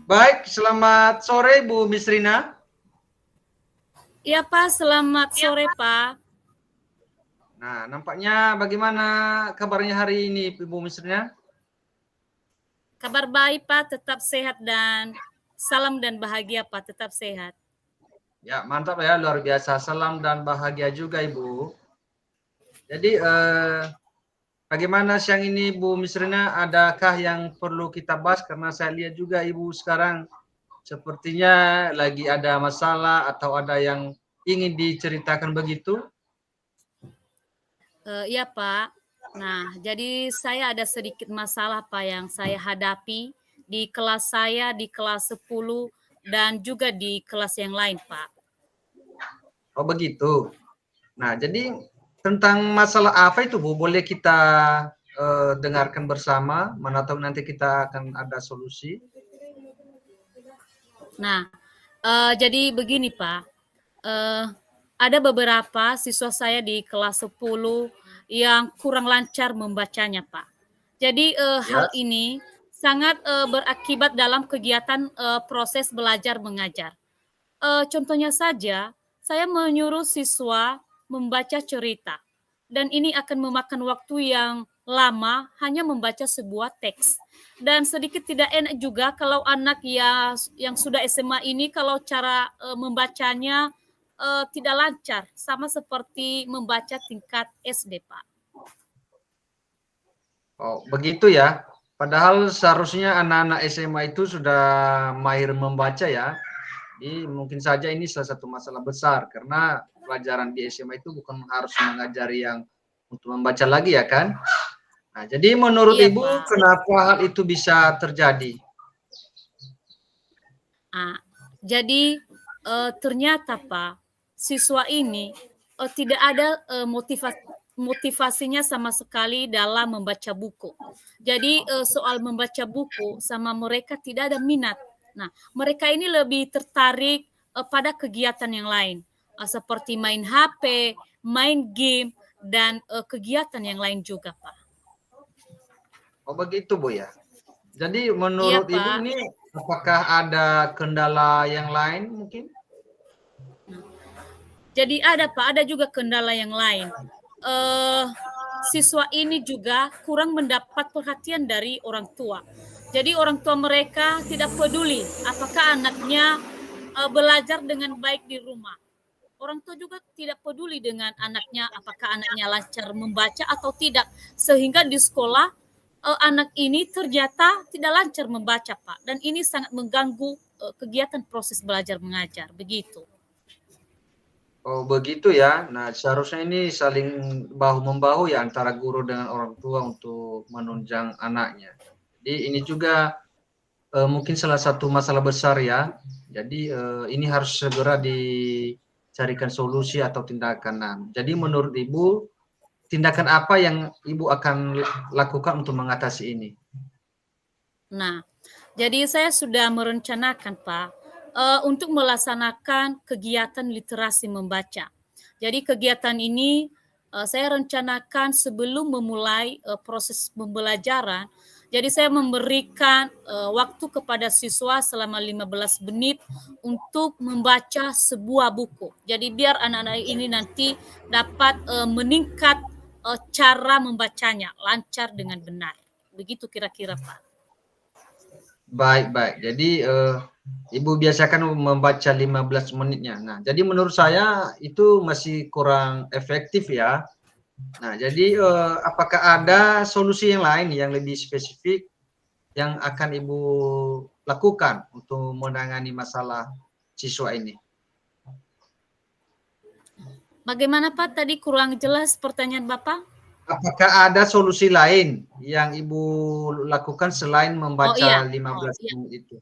Baik, selamat sore Bu Misrina. Iya Pak, selamat sore Pak. Nah, nampaknya bagaimana kabarnya hari ini Bu Misrina? Kabar baik Pak, tetap sehat dan salam dan bahagia Pak, tetap sehat. Ya, mantap ya, luar biasa. Salam dan bahagia juga Ibu. Jadi, bagaimana siang ini Bu Misrina? Adakah yang perlu kita bahas? Karena saya lihat juga Ibu sekarang sepertinya lagi ada masalah atau ada yang ingin diceritakan begitu. Iya Pak. Nah, jadi saya ada sedikit masalah Pak yang saya hadapi di kelas saya, di kelas 10 dan juga di kelas yang lain Pak. Oh begitu. Nah, jadi tentang masalah apa itu Bu? Boleh kita dengarkan bersama, mana tahu nanti kita akan ada solusi. Nah, jadi begini Pak. Eh, ada beberapa siswa saya di kelas 10 yang kurang lancar membacanya, Pak. Jadi Ya, hal ini sangat berakibat dalam kegiatan proses belajar mengajar. Contohnya saja, saya menyuruh siswa membaca cerita, dan ini akan memakan waktu yang lama hanya membaca sebuah teks. Dan sedikit tidak enak juga kalau anak yang sudah SMA ini kalau cara membacanya tidak lancar, sama seperti membaca tingkat SD, Pak. oh begitu ya. Padahal seharusnya anak-anak SMA itu sudah mahir membaca ya. Jadi mungkin saja ini salah satu masalah besar karena pelajaran di SMA itu bukan harus mengajari yang untuk membaca lagi ya kan. Nah, jadi menurut Iya, Ibu Pak. kenapa hal itu bisa terjadi? Ah, jadi ternyata Pak, siswa ini tidak ada motivasinya sama sekali dalam membaca buku. Jadi soal membaca buku sama mereka tidak ada minat. Nah, mereka ini lebih tertarik pada kegiatan yang lain, seperti main HP, main game, dan kegiatan yang lain juga, Pak. Oh begitu Bu ya. Jadi Iya, menurut Ibu Pak. ini apakah ada kendala yang lain mungkin? Jadi ada Pak, ada juga kendala yang lain. Eh, Siswa ini juga kurang mendapat perhatian dari orang tua. Jadi orang tua mereka tidak peduli apakah anaknya belajar dengan baik di rumah. Orang tua juga tidak peduli dengan anaknya apakah anaknya lancar membaca atau tidak. Sehingga di sekolah anak ini ternyata tidak lancar membaca, Pak. Dan ini sangat mengganggu kegiatan proses belajar mengajar. Begitu. Oh begitu ya. Nah seharusnya ini saling bahu membahu ya antara guru dengan orang tua untuk menunjang anaknya. Jadi ini juga mungkin salah satu masalah besar ya. Jadi ini harus segera dicarikan solusi atau tindakan. Nah, jadi menurut Ibu tindakan apa yang Ibu akan lakukan untuk mengatasi ini? Nah, jadi saya sudah merencanakan, Pak, untuk melaksanakan kegiatan literasi membaca. Jadi kegiatan ini saya rencanakan sebelum memulai proses pembelajaran. Jadi saya memberikan waktu kepada siswa selama 15 menit untuk membaca sebuah buku. Jadi biar anak-anak ini nanti dapat meningkat cara membacanya lancar dengan benar. Begitu kira-kira, Pak. Baik, baik. Jadi Ibu biasakan membaca 15 menitnya. Nah, jadi menurut saya itu masih kurang efektif ya. Nah, jadi apakah ada solusi yang lain yang lebih spesifik yang akan Ibu lakukan untuk menangani masalah siswa ini? Bagaimana Pak? Tadi kurang jelas pertanyaan Bapak. Apakah ada solusi lain yang Ibu lakukan selain Oh iya, membaca 15 iya. menit itu?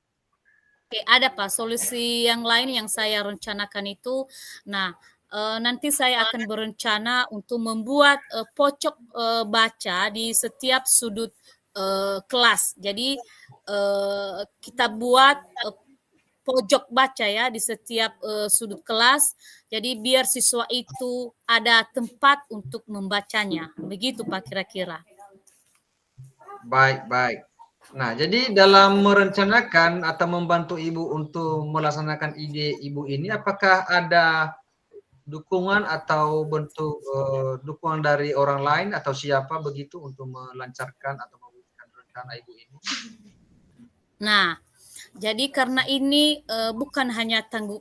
Oke, ada Pak. Solusi yang lain yang saya rencanakan itu, nah nanti saya akan berencana untuk membuat pojok baca di setiap sudut kelas. Jadi kita buat pojok baca ya di setiap sudut kelas. Jadi biar siswa itu ada tempat untuk membacanya. Begitu Pak kira-kira. Baik, baik. Nah, jadi dalam merencanakan atau membantu Ibu untuk melaksanakan ide Ibu ini, apakah ada dukungan atau bentuk dukungan dari orang lain atau siapa begitu untuk melancarkan atau mewujudkan rencana Ibu ini? Nah, jadi karena ini bukan hanya tanggung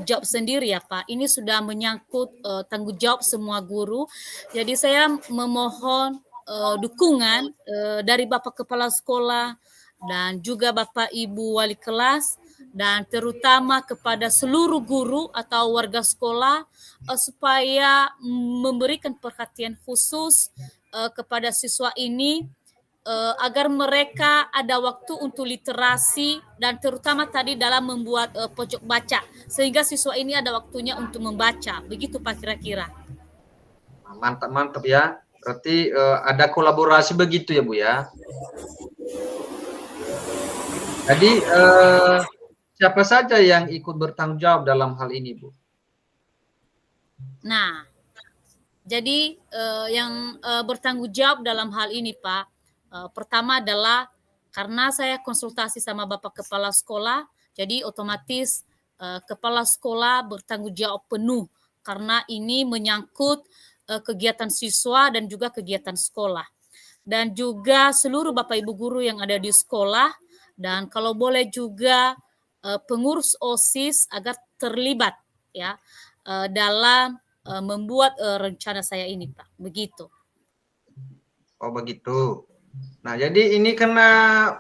jawab sendiri ya Pak, ini sudah menyangkut tanggung jawab semua guru. Jadi saya memohon dukungan dari Bapak Kepala Sekolah dan juga Bapak Ibu Wali Kelas dan terutama kepada seluruh guru atau warga sekolah supaya memberikan perhatian khusus kepada siswa ini agar mereka ada waktu untuk literasi dan terutama tadi dalam membuat pojok baca sehingga siswa ini ada waktunya untuk membaca. Begitu Pak kira-kira. Mantap, mantap ya. Berarti ada kolaborasi begitu ya Bu ya. Jadi siapa saja yang ikut bertanggung jawab dalam hal ini Bu? Nah, jadi yang bertanggung jawab dalam hal ini Pak, pertama adalah karena saya konsultasi sama Bapak Kepala Sekolah, jadi otomatis Kepala Sekolah bertanggung jawab penuh karena ini menyangkut kegiatan siswa dan juga kegiatan sekolah. Dan juga seluruh Bapak Ibu guru yang ada di sekolah dan kalau boleh juga pengurus OSIS agar terlibat ya dalam membuat rencana saya ini Pak. Begitu. Oh begitu. Nah, jadi ini karena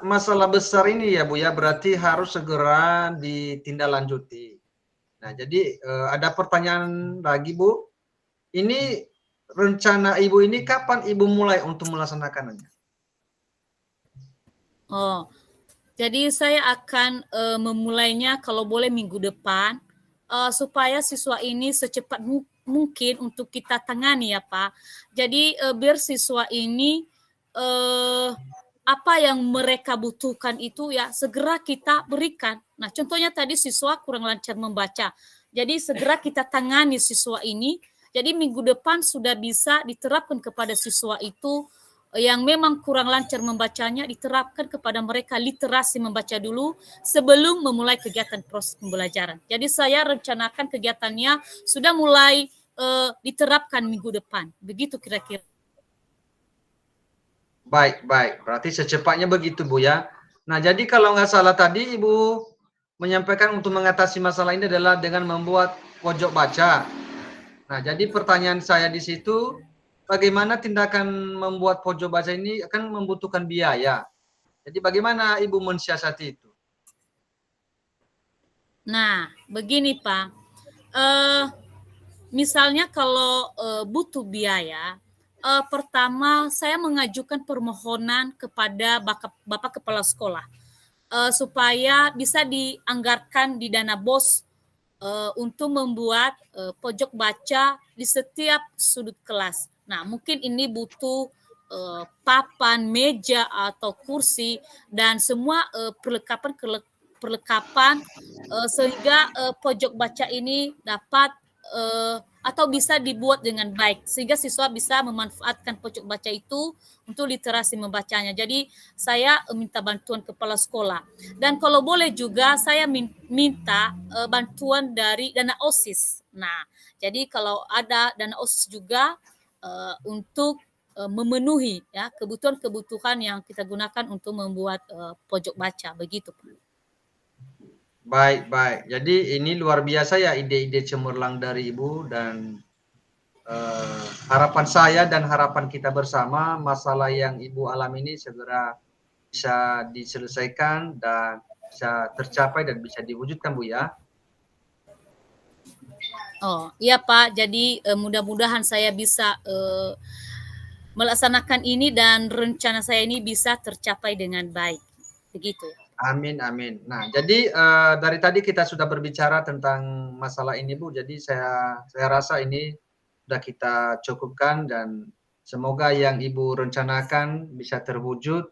masalah besar ini ya Bu ya, berarti harus segera ditindaklanjuti. Nah, jadi ada pertanyaan lagi Bu. Ini rencana Ibu ini kapan Ibu mulai untuk melaksanakannya? Oh, jadi saya akan memulainya kalau boleh minggu depan supaya siswa ini secepat mungkin untuk kita tangani ya Pak. Jadi biar siswa ini apa yang mereka butuhkan itu ya segera kita berikan. Nah, contohnya tadi siswa kurang lancar membaca. Jadi segera kita tangani siswa ini. Jadi minggu depan sudah bisa diterapkan kepada siswa itu yang memang kurang lancar membacanya diterapkan kepada mereka literasi membaca dulu sebelum memulai kegiatan proses pembelajaran. Jadi saya rencanakan kegiatannya sudah mulai diterapkan minggu depan. Begitu kira-kira. Baik, baik. Berarti secepatnya begitu Bu ya. Nah, jadi kalau nggak salah tadi Ibu menyampaikan untuk mengatasi masalah ini adalah dengan membuat pojok baca. Nah, jadi pertanyaan saya di situ, bagaimana tindakan membuat pojok baca ini akan membutuhkan biaya. Jadi bagaimana Ibu mensiasati itu? Nah, begini Pak, misalnya kalau butuh biaya, pertama saya mengajukan permohonan kepada Bapak Kepala Sekolah supaya bisa dianggarkan di dana BOS untuk membuat pojok baca di setiap sudut kelas. Nah, mungkin ini butuh papan, meja atau kursi dan semua perlengkapan sehingga pojok baca ini dapat atau bisa dibuat dengan baik sehingga siswa bisa memanfaatkan pojok baca itu untuk literasi membacanya. Jadi saya minta bantuan kepala sekolah dan kalau boleh juga saya minta bantuan dari dana OSIS. Nah, jadi kalau ada dana OSIS juga untuk memenuhi ya kebutuhan-kebutuhan yang kita gunakan untuk membuat pojok baca begitu. Baik, baik. Jadi ini luar biasa ya ide-ide cemerlang dari Ibu dan harapan saya dan harapan kita bersama masalah yang Ibu alami ini segera bisa diselesaikan dan bisa tercapai dan bisa diwujudkan Bu ya. Oh iya Pak, jadi mudah-mudahan saya bisa melaksanakan ini dan rencana saya ini bisa tercapai dengan baik. Begitu. Amin, amin. Nah, jadi dari tadi kita sudah berbicara tentang masalah ini Bu. Jadi saya rasa ini sudah kita cukupkan dan semoga yang Ibu rencanakan bisa terwujud.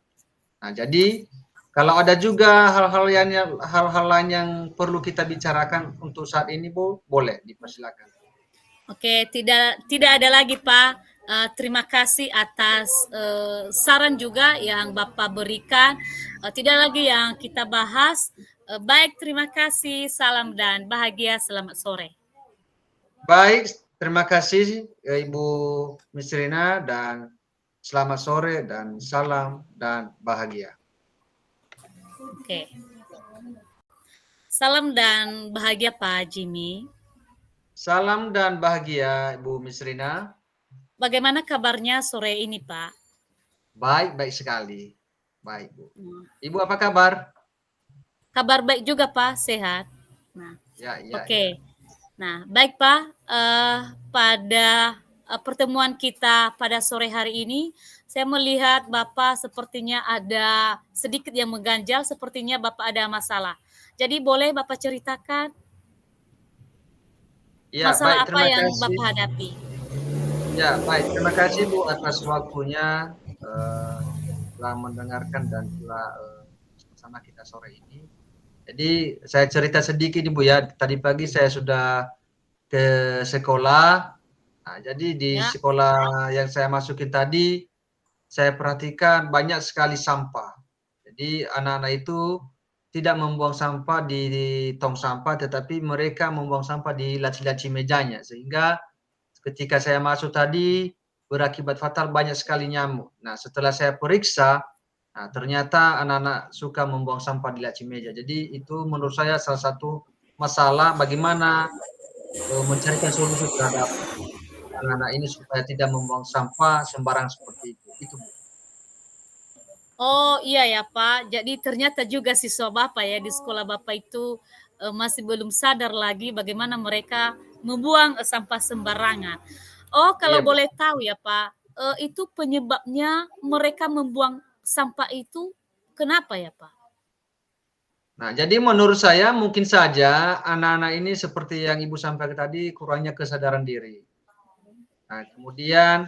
Nah, jadi kalau ada juga hal-hal lain yang perlu kita bicarakan untuk saat ini Bu, boleh dipersilakan. Oke, tidak ada lagi Pak. Terima kasih atas saran juga yang Bapak berikan Tidak lagi yang kita bahas. Baik, terima kasih. Salam dan bahagia. Selamat sore. Baik, terima kasih Ibu Misrina dan selamat sore dan salam dan bahagia. Oke. Salam dan bahagia Pak Jimmy. Salam dan bahagia Ibu Misrina. Bagaimana kabarnya sore ini Pak? Baik sekali. Baik Bu. Ibu apa kabar? Kabar baik juga Pak, sehat. Nah, Ya. oke. Nah, baik Pak, pada pertemuan kita pada sore hari ini, saya melihat Bapak sepertinya ada sedikit yang mengganjal, sepertinya Bapak ada masalah. Jadi boleh Bapak ceritakan Ya, masalah baik. apa Terima yang kasih. Bapak hadapi? Ya, baik. Terima kasih Bu atas waktunya telah mendengarkan dan telah bersama kita sore ini. Jadi saya cerita sedikit nih Bu ya. Tadi pagi saya sudah ke sekolah. Nah, jadi di Ya. sekolah yang saya masukin tadi, saya perhatikan banyak sekali sampah. Jadi anak-anak itu tidak membuang sampah di tong sampah, tetapi mereka membuang sampah di laci-laci mejanya. Sehingga ketika saya masuk tadi, berakibat fatal banyak sekali nyamuk. Nah, setelah saya periksa, nah, ternyata anak-anak suka membuang sampah di laci meja. Jadi itu menurut saya salah satu masalah bagaimana mencarikan solusi terhadap anak-anak ini supaya tidak membuang sampah sembarang seperti itu. Itu Bu. Oh iya ya Pak, jadi ternyata juga siswa Bapak ya di sekolah Bapak itu masih belum sadar lagi bagaimana mereka membuang sampah sembarangan. Oh kalau Iya Bu. boleh tahu ya Pak, itu penyebabnya mereka membuang sampah itu kenapa ya Pak? Nah, jadi menurut saya mungkin saja anak-anak ini seperti yang Ibu sampaikan tadi kurangnya kesadaran diri. Nah, kemudian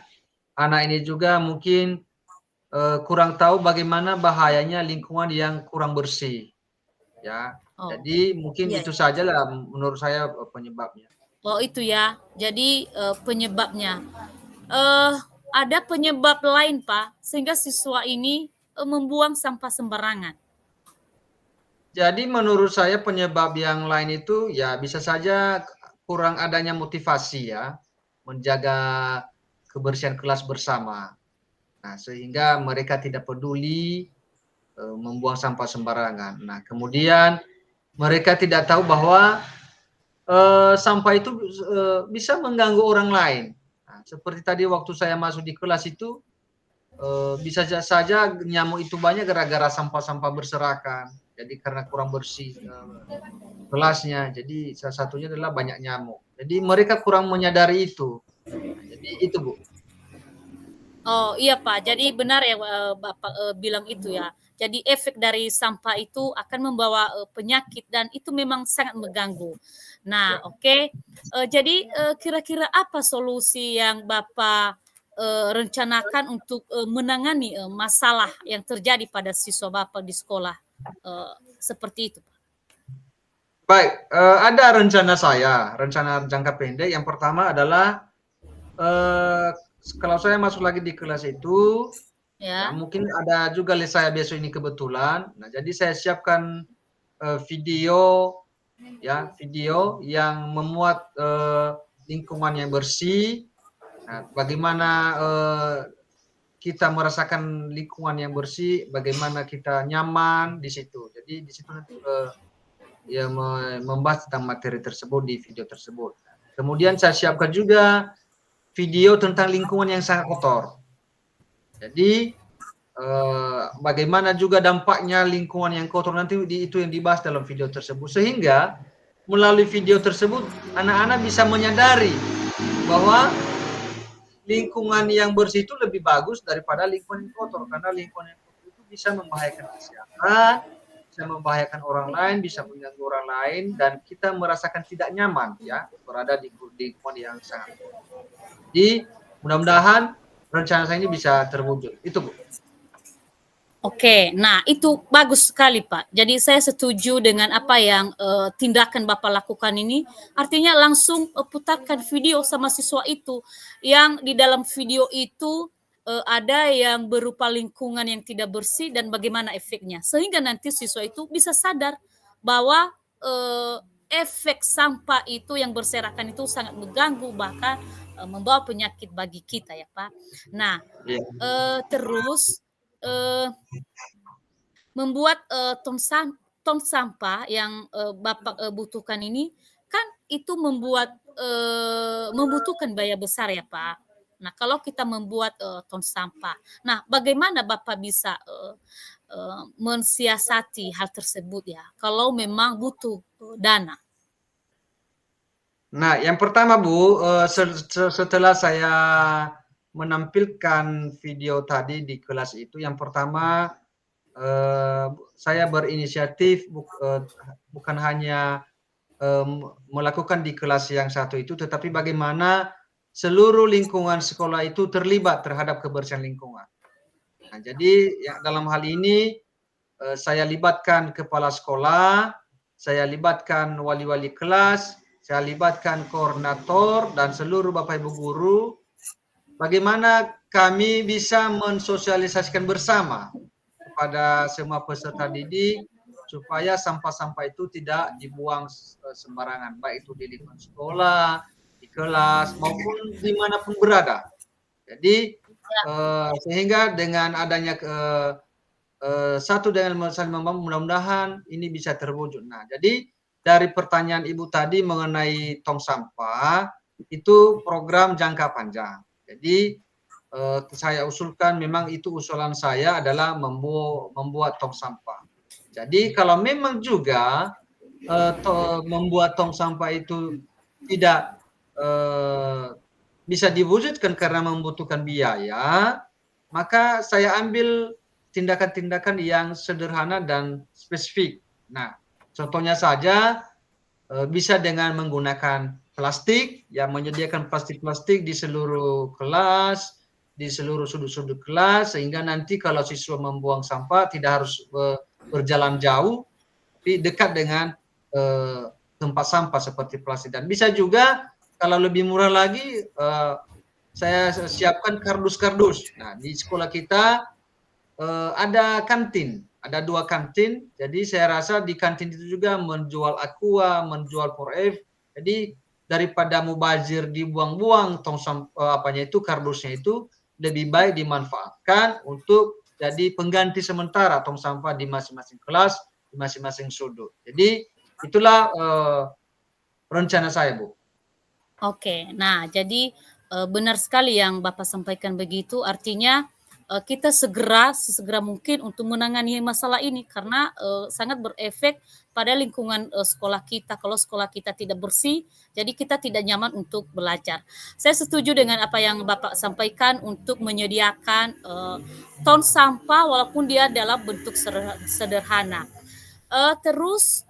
anak ini juga mungkin kurang tahu bagaimana bahayanya lingkungan yang kurang bersih, ya. Oh Jadi mungkin iya itu ya. sajalah menurut saya penyebabnya. Oh itu ya, jadi penyebabnya. eh ada penyebab lain Pak, sehingga siswa ini membuang sampah sembarangan. Jadi menurut saya penyebab yang lain itu ya bisa saja kurang adanya motivasi ya, menjaga kebersihan kelas bersama. Nah, sehingga mereka tidak peduli membuang sampah sembarangan. Nah, kemudian mereka tidak tahu bahwa sampah itu bisa mengganggu orang lain. Nah, seperti tadi waktu saya masuk di kelas itu bisa saja nyamuk itu banyak gara-gara sampah-sampah berserakan. Jadi karena kurang bersih kelasnya, jadi salah satunya adalah banyak nyamuk. Jadi mereka kurang menyadari itu. Nah, jadi itu Bu. Oh iya Pak, jadi benar ya Bapak bilang itu ya. Jadi efek dari sampah itu akan membawa penyakit dan itu memang sangat mengganggu. Nah, Ya. oke. Jadi kira-kira apa solusi yang Bapak rencanakan untuk menangani masalah yang terjadi pada siswa Bapak di sekolah seperti itu, Pak? Baik, ada rencana jangka pendek. Yang pertama adalah kalau saya masuk lagi di kelas itu, ya Ya. mungkin ada juga les saya besok ini kebetulan. Nah, jadi saya siapkan video ya, video yang memuat lingkungan yang bersih. Nah, bagaimana kita merasakan lingkungan yang bersih, bagaimana kita nyaman di situ. Jadi di situ nanti ya membahas tentang materi tersebut di video tersebut. Kemudian saya siapkan juga video tentang lingkungan yang sangat kotor. Jadi bagaimana juga dampaknya lingkungan yang kotor nanti itu yang dibahas dalam video tersebut. Sehingga melalui video tersebut anak-anak bisa menyadari bahwa lingkungan yang bersih itu lebih bagus daripada lingkungan yang kotor. Karena lingkungan yang kotor itu bisa membahayakan kesehatan, bisa membahayakan orang lain, bisa mengganggu orang lain, dan kita merasakan tidak nyaman ya berada di lingkungan yang sangat kotor. Jadi mudah-mudahan rencana saya ini bisa terwujud. Itu Bu. Oke, nah itu bagus sekali Pak. Jadi saya setuju dengan apa yang tindakan Bapak lakukan ini. Artinya langsung putarkan video sama siswa itu, yang di dalam video itu ada yang berupa lingkungan yang tidak bersih dan bagaimana efeknya. Sehingga nanti siswa itu bisa sadar bahwa efek sampah itu yang berserakan itu sangat mengganggu, bahkan membawa penyakit bagi kita ya Pak. Nah, Iya. terus membuat tong sampah yang Bapak butuhkan ini kan itu membutuhkan biaya besar ya Pak. Nah, kalau kita membuat tong sampah, nah bagaimana Bapak bisa mensiasati hal tersebut ya? Kalau memang butuh dana. Nah, yang pertama Bu, setelah saya menampilkan video tadi di kelas itu, yang pertama saya berinisiatif bukan hanya melakukan di kelas yang satu itu, tetapi bagaimana seluruh lingkungan sekolah itu terlibat terhadap kebersihan lingkungan. Nah, jadi ya, dalam hal ini saya libatkan kepala sekolah, saya libatkan wali-wali kelas, saya libatkan koordinator dan seluruh Bapak Ibu guru, bagaimana kami bisa mensosialisasikan bersama kepada semua peserta didik supaya sampah-sampah itu tidak dibuang sembarangan, baik itu di lingkungan sekolah, di kelas, maupun dimanapun berada. Jadi sehingga dengan adanya satu dengan saling membangun, mudah-mudahan ini bisa terwujud. Nah, jadi dari pertanyaan Ibu tadi mengenai tong sampah, itu program jangka panjang. Jadi saya usulkan, memang itu usulan saya adalah membuat tong sampah. Jadi kalau memang juga membuat tong sampah itu tidak bisa diwujudkan karena membutuhkan biaya, maka saya ambil tindakan-tindakan yang sederhana dan spesifik. Nah, contohnya saja bisa dengan menggunakan plastik, yang menyediakan plastik-plastik di seluruh kelas, di seluruh sudut-sudut kelas, sehingga nanti kalau siswa membuang sampah tidak harus berjalan jauh, tapi dekat dengan tempat sampah seperti plastik. Dan bisa juga kalau lebih murah lagi, saya siapkan kardus-kardus. Nah, di sekolah kita ada kantin, ada 2 kantin. Jadi saya rasa di kantin itu juga menjual aqua, menjual 4F. Jadi daripada mubazir dibuang-buang kardusnya itu, lebih baik dimanfaatkan untuk jadi pengganti sementara tong sampah di masing-masing kelas, di masing-masing sudut. Jadi itulah rencana saya, Bu. Oke, nah jadi benar sekali yang Bapak sampaikan begitu, artinya kita sesegera mungkin untuk menangani masalah ini karena sangat berefek pada lingkungan sekolah kita. Kalau sekolah kita tidak bersih, jadi kita tidak nyaman untuk belajar. Saya setuju dengan apa yang Bapak sampaikan untuk menyediakan ton sampah walaupun dia dalam bentuk sederhana. Terus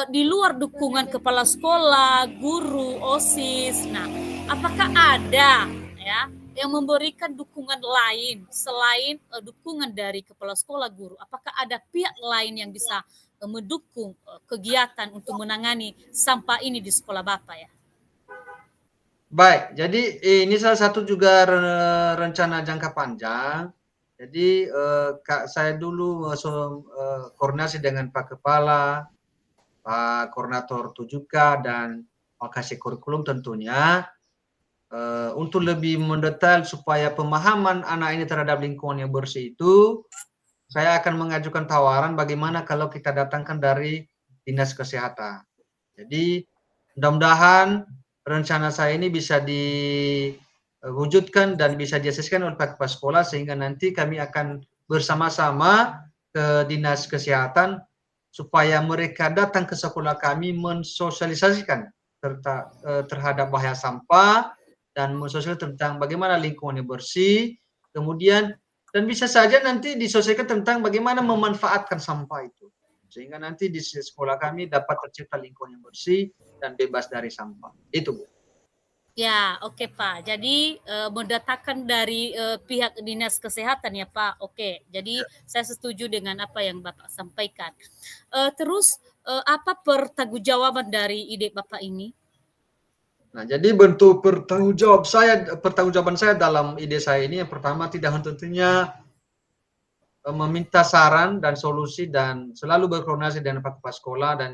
di luar dukungan kepala sekolah, guru, OSIS. Nah, apakah ada ya yang memberikan dukungan lain selain dukungan dari kepala sekolah, guru? Apakah ada pihak lain yang bisa mendukung kegiatan untuk menangani sampah ini di sekolah Bapak ya? Baik, jadi ini salah satu juga rencana jangka panjang. Jadi saya dulu koordinasi dengan Pak Kepala, Pak Koordinator 7K dan Pak Kasih Kurikulum tentunya untuk lebih mendetail supaya pemahaman anak ini terhadap lingkungan yang bersih itu, saya akan mengajukan tawaran bagaimana kalau kita datangkan dari Dinas Kesehatan. Jadi mudah-mudahan rencana saya ini bisa diwujudkan dan bisa diaseskan oleh Pak Kepala Sekolah, sehingga nanti kami akan bersama-sama ke Dinas Kesehatan supaya mereka datang ke sekolah kami mensosialisasikan terhadap bahaya sampah dan mensosialisasikan tentang bagaimana lingkungan yang bersih, kemudian dan bisa saja nanti disosialisasikan tentang bagaimana memanfaatkan sampah itu, sehingga nanti di sekolah kami dapat tercipta lingkungan yang bersih dan bebas dari sampah. Itu, Bu. Ya, oke Pak. Jadi mendatangkan dari pihak Dinas Kesehatan ya Pak. Oke, jadi saya setuju dengan apa yang Bapak sampaikan. Terus apa pertanggungjawaban dari ide Bapak ini? Nah, jadi bentuk pertanggungjawaban saya dalam ide saya ini yang pertama tidak tentunya meminta saran dan solusi dan selalu berkoordinasi dengan Pak Kepala Sekolah dan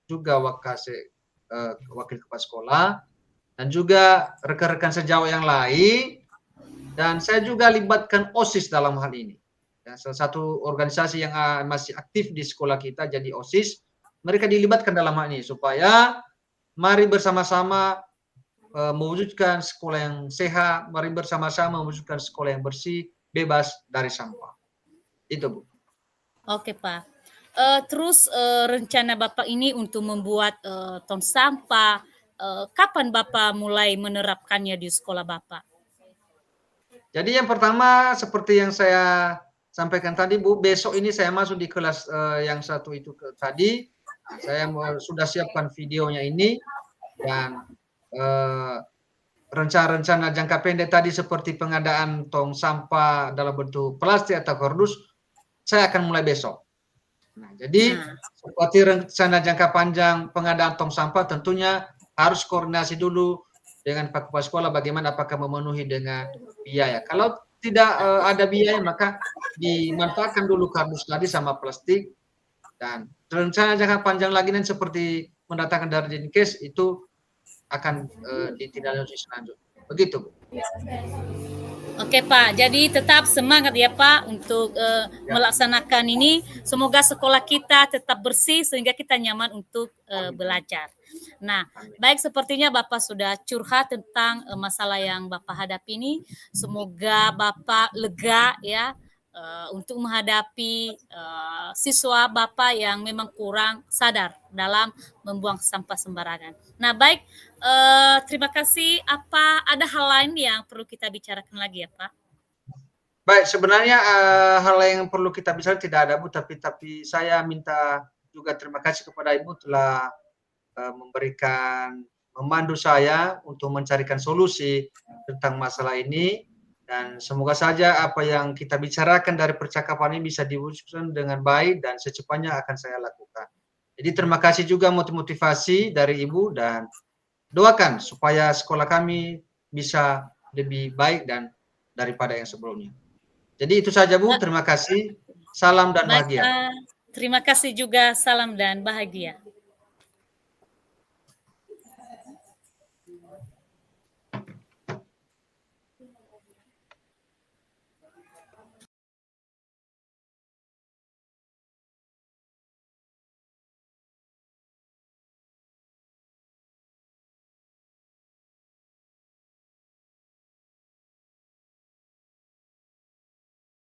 juga wakil kepala sekolah dan juga rekan-rekan sejawat yang lain, dan saya juga libatkan OSIS dalam hal ini. Ya, salah satu organisasi yang masih aktif di sekolah kita jadi OSIS, mereka dilibatkan dalam hal ini supaya mari bersama-sama mewujudkan sekolah yang sehat, mari bersama-sama mewujudkan sekolah yang bersih, bebas dari sampah. Itu, Bu. Oke, Pak. Terus rencana Bapak ini untuk membuat tong sampah, kapan Bapak mulai menerapkannya di sekolah Bapak? Jadi yang pertama seperti yang saya sampaikan tadi, Bu, besok ini saya masuk di kelas yang satu itu tadi. Saya sudah siapkan videonya ini dan rencana-rencana jangka pendek tadi seperti pengadaan tong sampah dalam bentuk plastik atau kardus, saya akan mulai besok. Nah, jadi seperti rencana jangka panjang pengadaan tong sampah tentunya harus koordinasi dulu dengan Pak Kepala Sekolah bagaimana apakah memenuhi dengan biaya. Kalau tidak ada biaya maka dimanfaatkan dulu kardus tadi sama plastik, dan rencana jangka panjang lagi nanti seperti mendatangkan dari Dinkes itu akan ditindaklanjuti selanjutnya. Begitu, Bu. Oke, Pak, jadi tetap semangat ya, Pak, untuk melaksanakan ini. Semoga sekolah kita tetap bersih sehingga kita nyaman untuk belajar. Nah, baik, sepertinya Bapak sudah curhat tentang masalah yang Bapak hadapi ini. Semoga Bapak lega ya untuk menghadapi siswa Bapak yang memang kurang sadar dalam membuang sampah sembarangan. Nah, baik, terima kasih. Apa ada hal lain yang perlu kita bicarakan lagi ya, Pak? Baik, sebenarnya hal yang perlu kita bicarakan tidak ada, Bu, tapi saya minta juga terima kasih kepada Ibu telah memandu saya untuk mencarikan solusi tentang masalah ini, dan semoga saja apa yang kita bicarakan dari percakapan ini bisa diwujudkan dengan baik dan secepatnya akan saya lakukan. Jadi terima kasih juga motivasi dari Ibu dan doakan supaya sekolah kami bisa lebih baik dan daripada yang sebelumnya. Jadi itu saja, Bu. Terima kasih. Salam dan bahagia. Terima kasih juga. Salam dan bahagia.